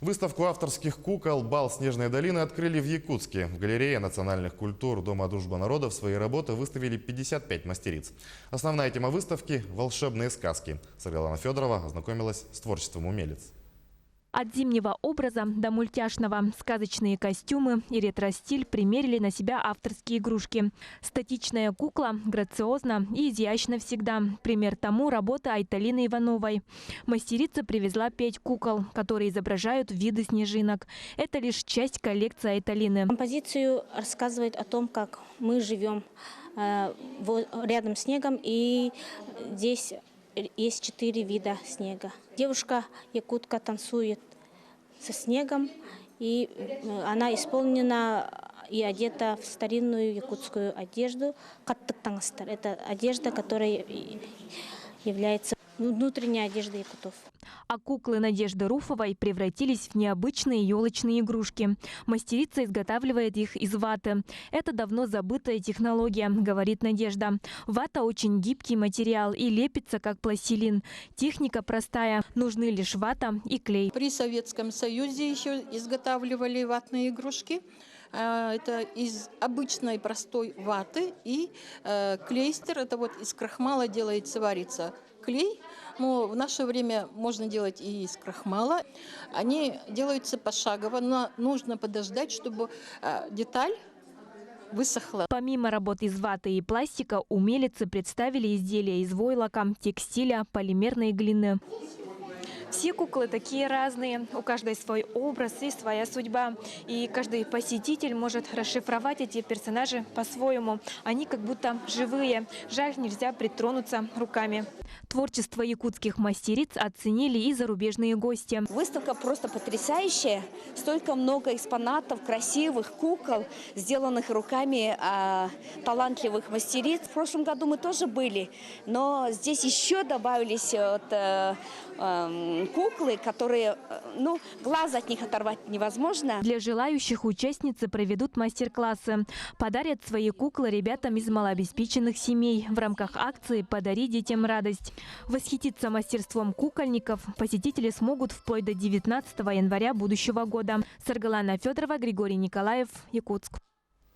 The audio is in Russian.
Выставку авторских кукол «Бал Снежной долины» открыли в Якутске. В галерее национальных культур Дома дружбы народов свои работы выставили 55 мастериц. Основная тема выставки – волшебные сказки. Светлана Федорова ознакомилась с творчеством умелец. От зимнего образа до мультяшного сказочные костюмы и ретро-стиль примерили на себя авторские игрушки. Статичная кукла грациозна и изящна всегда. Пример тому работа Айталины Ивановой. Мастерица привезла 5 кукол, которые изображают виды снежинок. Это лишь часть коллекции Айталины. Композицию рассказывает о том, как мы живем рядом с снегом, и здесь есть 4 вида снега. Девушка-якутка танцует со снегом, и она исполнена и одета в старинную якутскую одежду. Это одежда, которая является внутренней одеждой якутов. А куклы Надежды Руфовой превратились в необычные елочные игрушки. Мастерица изготавливает их из ваты. Это давно забытая технология, говорит Надежда. Вата очень гибкий материал и лепится как пластилин. Техника простая. Нужны лишь вата и клей. При Советском Союзе еще изготавливали ватные игрушки. Это из обычной простой ваты, и клейстер, это вот из крахмала делается, варится клей. Но в наше время можно делать и из крахмала. Они делаются пошагово, но нужно подождать, чтобы деталь высохла. Помимо работ из ваты и пластика, умелицы представили изделия из войлока, текстиля, полимерной глины. Все куклы такие разные, у каждой свой образ и своя судьба. И каждый посетитель может расшифровать эти персонажи по-своему. Они как будто живые. Жаль, нельзя притронуться руками. Творчество якутских мастериц оценили и зарубежные гости. Выставка просто потрясающая. Столько много экспонатов, красивых кукол, сделанных руками талантливых мастериц. В прошлом году мы тоже были, но здесь еще добавились куклы, которые, глаз от них оторвать невозможно. Для желающих участницы проведут мастер-классы. Подарят свои куклы ребятам из малообеспеченных семей в рамках акции «Подари детям радость». Восхититься мастерством кукольников посетители смогут вплоть до 19 января будущего года. Светлана Федорова, Григорий Николаев, Якутск.